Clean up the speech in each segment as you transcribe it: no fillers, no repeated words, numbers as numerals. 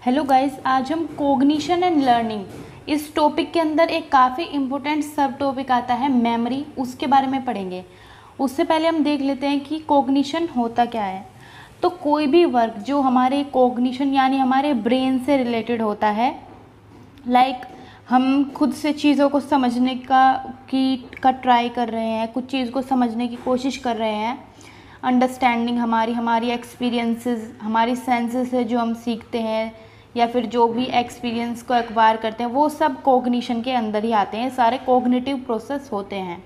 Hello guys, आज हम cognition and learning इस टॉपिक के अंदर एक काफ़ी इम्पोर्टेंट सब टॉपिक आता है मेमोरी, उसके बारे में पढ़ेंगे। उससे पहले हम देख लेते हैं कि कोग्निशन होता क्या है। तो कोई भी वर्क जो हमारे कोग्निशन यानी हमारे ब्रेन से रिलेटेड होता है, लाइक हम खुद से चीज़ों को समझने का ट्राई कर रहे हैं, कुछ चीज़ को समझने की कोशिश कर रहे हैं, अंडरस्टैंडिंग हमारी एक्सपीरियंसेस, हमारी सेंसेस से जो हम सीखते हैं या फिर जो भी एक्सपीरियंस को एक्वायर करते हैं, वो सब कोग्निशन के अंदर ही आते हैं। सारे कोग्निटिव प्रोसेस होते हैं।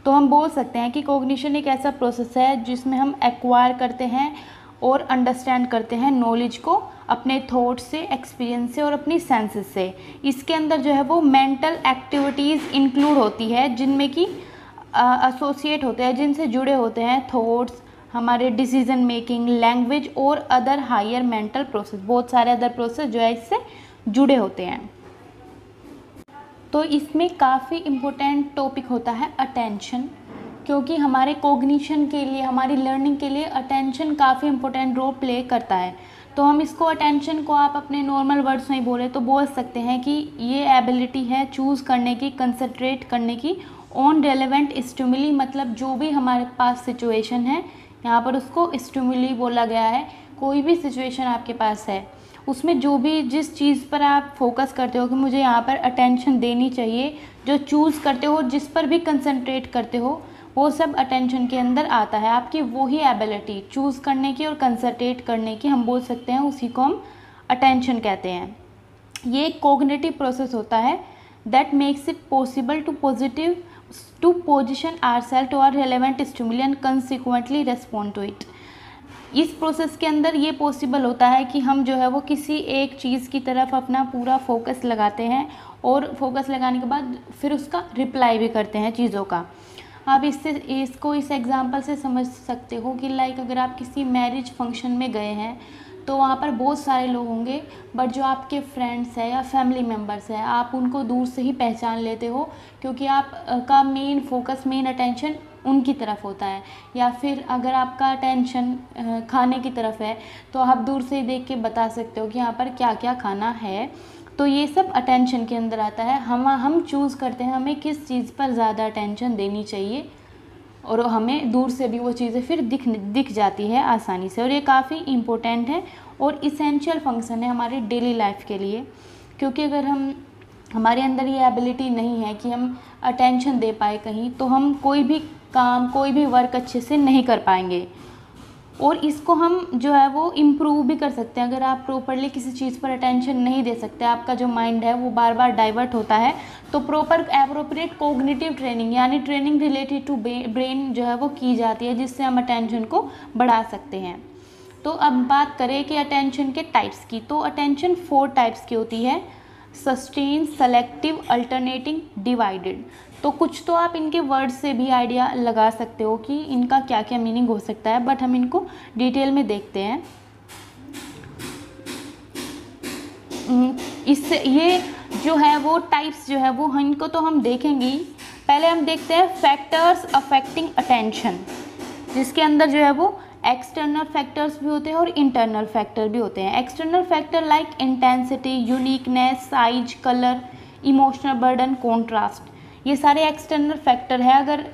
तो हम बोल सकते हैं कि कोग्निशन एक ऐसा प्रोसेस है जिसमें हम एक्वायर करते हैं और अंडरस्टैंड करते हैं नॉलेज को अपने थॉट से, एक्सपीरियंस से और अपनी सेंसेस से। इसके अंदर जो है वो मेंटल एक्टिविटीज़ इंक्लूड होती है जिनमें कि एसोसिएट होते हैं, जिनसे जुड़े होते हैं थॉट्स, हमारे डिसीजन मेकिंग, लैंग्वेज और अदर हायर मेंटल प्रोसेस। बहुत सारे अदर प्रोसेस जो है इससे जुड़े होते हैं। तो इसमें काफ़ी इम्पोर्टेंट टॉपिक होता है अटेंशन, क्योंकि हमारे कोग्निशन के लिए, हमारी लर्निंग के लिए अटेंशन काफ़ी इम्पोर्टेंट रोल प्ले करता है। तो हम इसको, अटेंशन को आप अपने नॉर्मल वर्ड्स में बोले तो बोल सकते हैं कि ये एबिलिटी है चूज़ करने की, कंसंट्रेट करने की ऑन रेलेवेंट स्टिमुली, मतलब जो भी हमारे पास सिचुएशन है, यहाँ पर उसको स्टिमुली बोला गया है। कोई भी सिचुएशन आपके पास है, उसमें जो भी जिस चीज़ पर आप फोकस करते हो कि मुझे यहाँ पर अटेंशन देनी चाहिए, जो चूज़ करते हो, जिस पर भी कंसंट्रेट करते हो, वो सब अटेंशन के अंदर आता है। आपकी वही एबिलिटी चूज़ करने की और कंसंट्रेट करने की, हम बोल सकते हैं उसी को हम अटेंशन कहते हैं। ये एक कोग्निटिव प्रोसेस होता है that makes it possible to position ourselves to our relevant stimuli and consequently respond to it। इस प्रोसेस के अंदर ये पॉसिबल होता है कि हम जो है वो किसी एक चीज़ की तरफ अपना पूरा फोकस लगाते हैं और फोकस लगाने के बाद फिर उसका रिप्लाई भी करते हैं चीज़ों का। आप इसको इस एग्जांपल से समझ सकते हो कि लाइक अगर आप किसी मैरिज फंक्शन में गए हैं तो वहाँ पर बहुत सारे लोग होंगे, बट जो आपके फ्रेंड्स हैं या फैमिली मेम्बर्स हैं, आप उनको दूर से ही पहचान लेते हो, क्योंकि आप का मेन फोकस, मेन अटेंशन उनकी तरफ होता है। या फिर अगर आपका अटेंशन खाने की तरफ है तो आप दूर से ही देख के बता सकते हो कि यहाँ पर क्या क्या खाना है। तो ये सब अटेंशन के अंदर आता है। हम चूज़ करते हैं हमें किस चीज़ पर ज़्यादा अटेंशन देनी चाहिए, और हमें दूर से भी वो चीज़ें फिर दिख जाती है आसानी से। और ये काफ़ी इम्पोर्टेंट है और इसेंशियल फंक्शन है हमारी डेली लाइफ के लिए, क्योंकि अगर हमारे अंदर ये एबिलिटी नहीं है कि हम अटेंशन दे पाए कहीं, तो हम कोई भी काम, कोई भी वर्क अच्छे से नहीं कर पाएंगे। और इसको हम जो है वो इम्प्रूव भी कर सकते हैं। अगर आप प्रॉपरली किसी चीज़ पर अटेंशन नहीं दे सकते, आपका जो माइंड है वो बार बार डाइवर्ट होता है, तो प्रॉपर एप्रोप्रिएट कोग्निटिव ट्रेनिंग यानी ट्रेनिंग रिलेटेड टू ब्रेन जो है वो की जाती है, जिससे हम अटेंशन को बढ़ा सकते हैं। तो अब बात करें कि अटेंशन के टाइप्स की, तो अटेंशन 4 टाइप्स की होती है: सस्टेन, सेलेक्टिव, अल्टरनेटिंग, डिवाइडेड। तो कुछ तो आप इनके वर्ड से भी आइडिया लगा सकते हो कि इनका क्या क्या मीनिंग हो सकता है, बट हम इनको डिटेल में देखते हैं। इससे ये जो है वो टाइप्स जो है वो इनको तो हम देखेंगे ही। पहले हम देखते हैं फैक्टर्स अफेक्टिंग अटेंशन, जिसके अंदर जो है वो एक्सटर्नल फैक्टर्स भी होते हैं और इंटरनल फैक्टर भी होते हैं। External factor like intensity, uniqueness, size, colour, emotional burden, contrast, ये सारे एक्सटर्नल फैक्टर है। अगर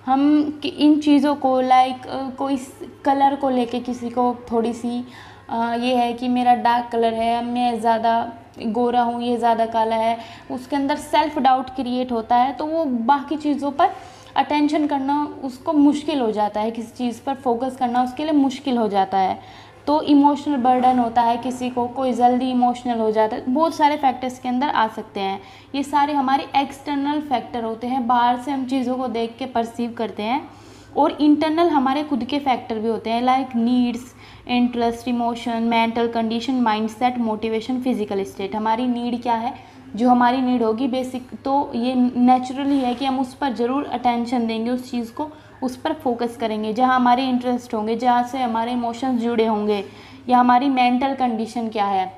हम इन चीज़ों को लाइक कोई कलर को लेके किसी को थोड़ी सी ये है कि मेरा डार्क कलर है, मैं ज़्यादा गोरा हूँ, ये ज़्यादा काला है, उसके अंदर सेल्फ डाउट क्रिएट होता है, तो वो बाकी चीज़ों पर अटेंशन करना उसको मुश्किल हो जाता है, किसी चीज़ पर फोकस करना उसके लिए मुश्किल हो जाता है। तो इमोशनल बर्डन होता है किसी को, कोई जल्दी इमोशनल हो जाता है। बहुत सारे फैक्टर्स के अंदर आ सकते हैं। ये सारे हमारे एक्सटर्नल फैक्टर होते हैं, बाहर से हम चीज़ों को देख के परसीव करते हैं। और इंटरनल हमारे खुद के फैक्टर भी होते हैं, like needs, interest, emotion, mental condition, mindset, motivation, physical state. हमारी नीड क्या है, जो हमारी नीड होगी बेसिक, तो ये नेचुरली है कि हम उस पर ज़रूर अटेंशन देंगे, उस चीज़ को, उस पर फोकस करेंगे। जहाँ हमारे इंटरेस्ट होंगे, जहाँ से हमारे इमोशंस जुड़े होंगे, या हमारी मेंटल कंडीशन क्या है,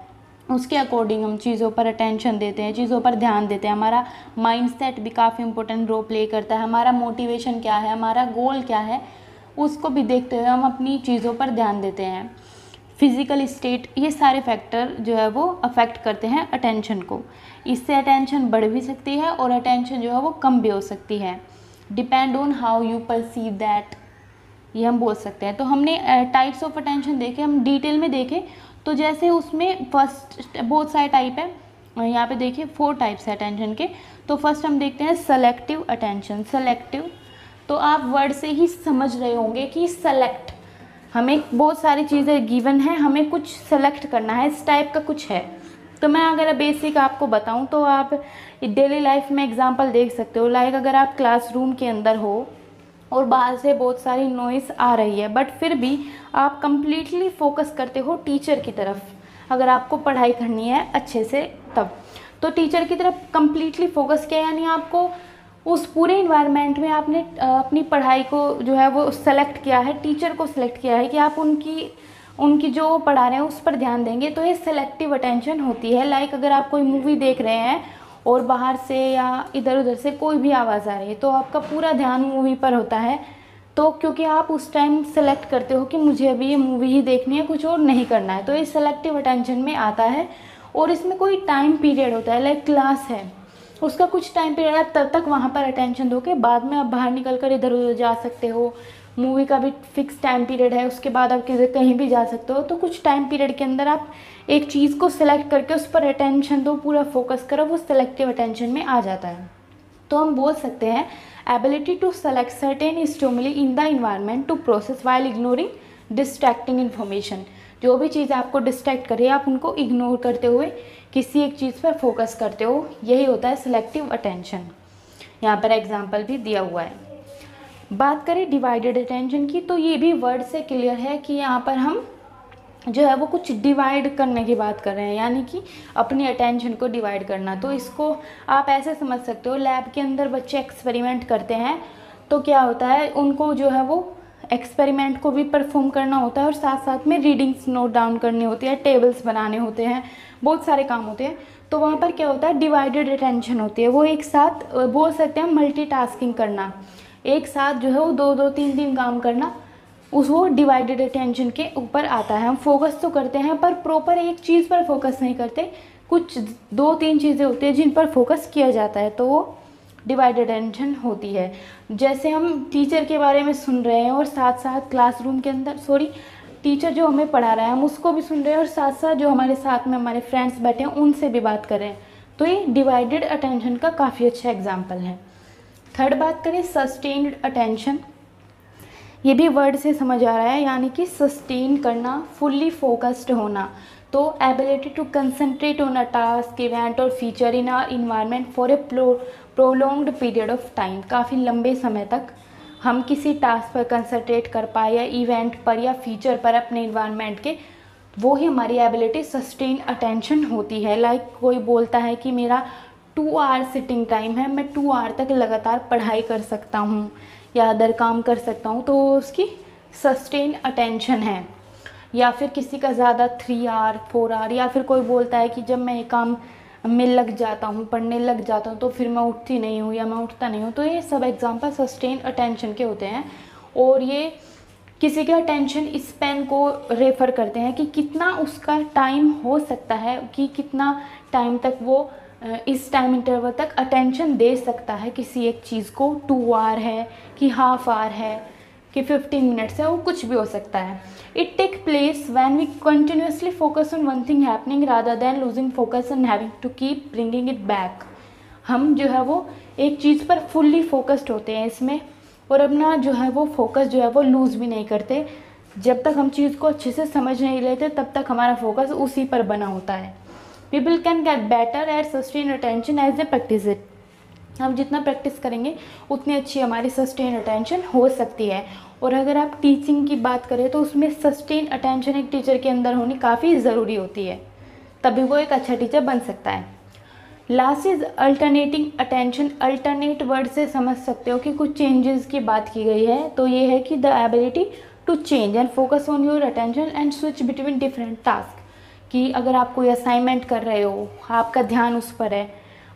उसके अकॉर्डिंग हम चीज़ों पर अटेंशन देते हैं, चीज़ों पर ध्यान देते हैं। हमारा माइंडसेट भी काफ़ी इंपॉर्टेंट रोल प्ले करता है। हमारा मोटिवेशन क्या है, हमारा गोल क्या है, उसको भी देखते हुए हम अपनी चीज़ों पर ध्यान देते हैं। फिज़िकल स्टेट, ये सारे फैक्टर जो है वो अफेक्ट करते हैं अटेंशन को। इससे अटेंशन बढ़ भी सकती है और अटेंशन जो है वो कम भी हो सकती है। Depend on how you perceive that, ये हम बोल सकते हैं। तो हमने टाइप्स ऑफ अटेंशन देखे, हम डिटेल में देखे। तो जैसे उसमें फर्स्ट बहुत सारे टाइप है, यहाँ पे देखिए 4 टाइप्स है अटेंशन के। तो फर्स्ट हम देखते हैं सेलेक्टिव अटेंशन। सेलेक्टिव, तो आप वर्ड से ही समझ रहे होंगे कि सेलेक्ट, हमें बहुत सारी चीज़ें गिवन है, हमें कुछ सेलेक्ट करना है, इस टाइप का कुछ है। तो मैं अगर बेसिक आपको बताऊं तो आप डेली लाइफ में एग्जांपल देख सकते हो। लाइक अगर आप क्लासरूम के अंदर हो और बाहर से बहुत सारी नॉइस आ रही है, बट फिर भी आप कंप्लीटली फोकस करते हो टीचर की तरफ, अगर आपको पढ़ाई करनी है अच्छे से तब। तो टीचर की तरफ कंप्लीटली फोकस किया, यानी आपको उस पूरे इन्वायरमेंट में आपने अपनी पढ़ाई को जो है वो सेलेक्ट किया है, टीचर को सिलेक्ट किया है कि आप उनकी जो पढ़ा रहे हैं उस पर ध्यान देंगे। तो ये सेलेक्टिव अटेंशन होती है। लाइक अगर आप कोई मूवी देख रहे हैं और बाहर से या इधर उधर से कोई भी आवाज़ आ रही है तो आपका पूरा ध्यान मूवी पर होता है। तो क्योंकि आप उस टाइम सेलेक्ट करते हो कि मुझे अभी ये मूवी ही देखनी है, कुछ और नहीं करना है, तो ये सेलेक्टिव अटेंशन में आता है। और इसमें कोई टाइम पीरियड होता है, लाइक क्लास है, उसका कुछ टाइम पीरियड, आप तब तक वहाँ पर अटेंशन दो के बाद में आप बाहर निकल कर इधर उधर जा सकते हो। मूवी का भी फिक्स टाइम पीरियड है, उसके बाद आप किधर कहीं भी जा सकते हो। तो कुछ टाइम पीरियड के अंदर आप एक चीज़ को सिलेक्ट करके उस पर अटेंशन दो, पूरा फोकस करो, वो सेलेक्टिव अटेंशन में आ जाता है। तो हम बोल सकते हैं ability to select certain stimuli in the environment to process while ignoring distracting information. जो भी चीज़ आपको डिस्ट्रैक्ट करे आप उनको इग्नोर करते हुए किसी एक चीज़ पर फोकस करते हो, यही होता है सिलेक्टिव अटेंशन। यहाँ पर एग्जाम्पल भी दिया हुआ है। बात करें डिवाइडेड अटेंशन की, तो ये भी वर्ड से क्लियर है कि यहाँ पर हम जो है वो कुछ डिवाइड करने की बात कर रहे हैं, यानी कि अपनी अटेंशन को डिवाइड करना। तो इसको आप ऐसे समझ सकते हो, लैब के अंदर बच्चे एक्सपेरिमेंट करते हैं तो क्या होता है, उनको जो है वो एक्सपेरिमेंट को भी परफॉर्म करना होता है और साथ साथ में रीडिंग्स नोट डाउन करनी होती है, टेबल्स बनाने होते हैं, बहुत सारे काम होते हैं। तो वहाँ पर क्या होता है, डिवाइडेड अटेंशन होती है। वो एक साथ बोल सकते हैं मल्टीटास्किंग करना, एक साथ जो है वो 2-2 3-3 काम करना, उस वो डिवाइडेड अटेंशन के ऊपर आता है। हम फोकस तो करते हैं पर प्रॉपर एक चीज़ पर फोकस नहीं करते, कुछ 2-3 चीज़ें होती हैं जिन पर फोकस किया जाता है, तो वो डिवाइडेड अटेंशन होती है। जैसे हम टीचर के बारे में सुन रहे हैं और साथ साथ क्लासरूम के अंदर टीचर जो हमें पढ़ा रहा है हम उसको भी सुन रहे हैं और साथ साथ जो हमारे साथ में हमारे फ्रेंड्स बैठे हैं उनसे भी बात कर रहे हैं, तो ये डिवाइडेड अटेंशन का काफ़ी अच्छा एग्जाम्पल है। थर्ड बात करें सस्टेन्ड अटेंशन, ये भी वर्ड से समझ आ रहा है, यानी कि सस्टेन करना, फुल्ली फोकस्ड होना। तो ability to concentrate on a task, event और feature in our environment for a prolonged period of time, काफ़ी लंबे समय तक हम किसी टास्क पर कंसंट्रेट कर पाए या इवेंट पर या फीचर पर अपने इन्वायरमेंट के, वो ही हमारी एबिलिटी सस्टेन अटेंशन होती है। लाइक कोई बोलता है कि मेरा 2 आवर सिटिंग टाइम है, मैं 2 आवर तक लगातार पढ़ाई कर सकता हूँ या अदर काम कर सकता हूँ, तो उसकी सस्टेन अटेंशन है। या फिर किसी का ज़्यादा 3 आवर 4 आवर, या फिर कोई बोलता है कि जब मैं एक काम में लग जाता हूँ, पढ़ने लग जाता हूँ, तो फिर मैं उठती नहीं हूँ या मैं उठता नहीं हूँ। तो ये सब एग्जांपल सस्टेन अटेंशन के होते हैं और ये किसी के अटेंशन स्पैन को रेफ़र करते हैं कि कितना उसका टाइम हो सकता है, कि कितना टाइम तक वो इस टाइम इंटरवल तक अटेंशन दे सकता है किसी एक चीज़ को। 2 आवर है कि हाफ आवर है कि 15 मिनट्स है, वो कुछ भी हो सकता है। It take place when we continuously focus on one thing happening rather than losing focus and having to keep bringing it back. हम जो है वो एक चीज़ पर फुल्ली फोकस्ड होते हैं इसमें और अपना जो है वो फोकस जो है वो लूज़ भी नहीं करते। जब तक हम चीज़ को अच्छे से समझ नहीं लेते तब तक हमारा फोकस उसी पर बना होता है। People can get better at sustain attention as a practise it. हम जितना प्रैक्टिस करेंगे उतनी अच्छी हमारी सस्टेन अटेंशन हो सकती है। और अगर आप टीचिंग की बात करें तो उसमें सस्टेन अटेंशन एक टीचर के अंदर होनी काफ़ी ज़रूरी होती है, तभी वो एक अच्छा टीचर बन सकता है। Last is alternating attention. Alternate word से समझ सकते हो कि कुछ चेंजेस की बात की गई है। तो ये है कि the ability to change and focus on your attention and switch between different task. कि अगर आप कोई असाइनमेंट कर रहे हो, आपका ध्यान उस पर है,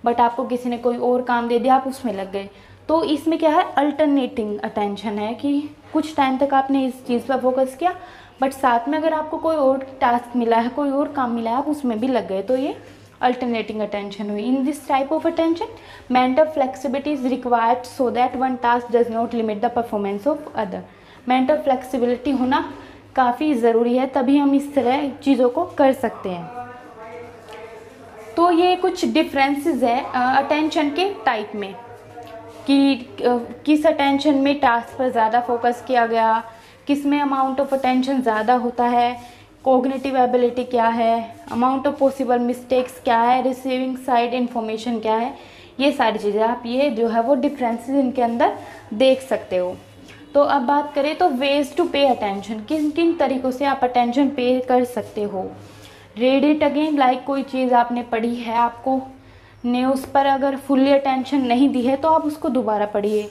बट आपको किसी ने कोई और काम दे दिया, आप उसमें लग गए, तो इसमें क्या है, अल्टरनेटिंग अटेंशन है कि कुछ टाइम तक आपने इस चीज़ पर फोकस किया, बट साथ में अगर आपको कोई और टास्क मिला है, कोई और काम मिला है, आप उसमें भी लग गए, तो ये अल्टरनेटिंग अटेंशन हुई। In this type of attention mental flexibility is required so that one task does not limit the performance of other. Mental flexibility होना काफ़ी ज़रूरी है, तभी हम इस तरह चीज़ों को कर सकते हैं। तो ये कुछ डिफरेंसेस है अटेंशन के टाइप में कि किस अटेंशन में टास्क पर ज़्यादा फोकस किया गया, किस में अमाउंट ऑफ अटेंशन ज़्यादा होता है, कोग्निटिव एबिलिटी क्या है, अमाउंट ऑफ पॉसिबल मिस्टेक्स क्या है, रिसीविंग साइड इंफॉर्मेशन क्या है। ये सारी चीज़ें आप ये जो है वो डिफरेंसेस इनके अंदर देख सकते हो। तो अब बात करें तो वेज टू पे अटेंशन, किन किन तरीक़ों से आप अटेंशन पे कर सकते हो। रीड इट अगेन, लाइक कोई चीज़ आपने पढ़ी है, आपको ने उस पर अगर फुल्ली अटेंशन नहीं दी है तो आप उसको दोबारा पढ़िए,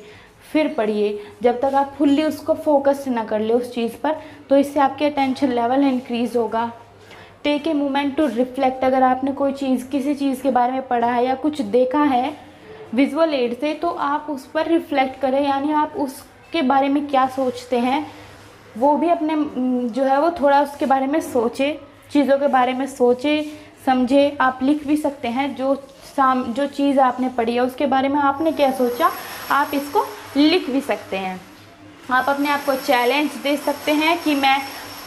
फिर पढ़िए, जब तक आप फुल्ली उसको फोकस ना कर ले उस चीज़ पर, तो इससे आपके अटेंशन लेवल इंक्रीज़ होगा। Take a moment to reflect, अगर आपने कोई चीज़ किसी चीज़ के बारे में पढ़ा है या कुछ देखा है विजुअल एड से, तो आप उस पर रिफ्लेक्ट करें, यानी आप उसके बारे में क्या सोचते हैं वो भी अपने जो है वो थोड़ा उसके बारे में सोचे, चीज़ों के बारे में सोचे समझे। आप लिख भी सकते हैं जो चीज़ आपने पढ़ी है उसके बारे में आपने क्या सोचा, आप इसको लिख भी सकते हैं। आप अपने आप को चैलेंज दे सकते हैं कि मैं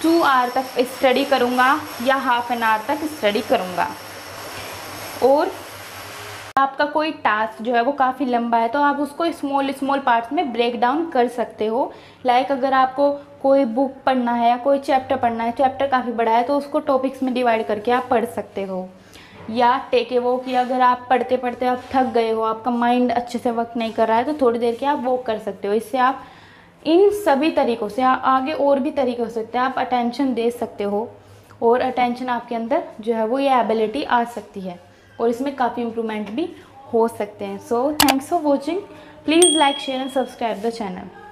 2 आवर तक स्टडी करूँगा या हाफ एन आवर तक स्टडी करूँगा। और आपका कोई टास्क जो है वो काफ़ी लंबा है तो आप उसको स्मॉल पार्ट्स में ब्रेक डाउन कर सकते हो। लाइक अगर आपको कोई बुक पढ़ना है या कोई चैप्टर पढ़ना है, चैप्टर काफ़ी बड़ा है तो उसको टॉपिक्स में डिवाइड करके आप पढ़ सकते हो। या टेक ए वॉक, कि अगर आप पढ़ते पढ़ते आप थक गए हो, आपका माइंड अच्छे से वर्क नहीं कर रहा है, तो थोड़ी देर के आप वॉक कर सकते हो। इससे आप इन सभी तरीक़ों से आगे और भी तरीके हो सकते हैं, आप अटेंशन दे सकते हो और अटेंशन आपके अंदर जो है वो ये एबिलिटी आ सकती है और इसमें काफ़ी इम्प्रूवमेंट भी हो सकते हैं। So thanks for watching, please like share and subscribe the channel.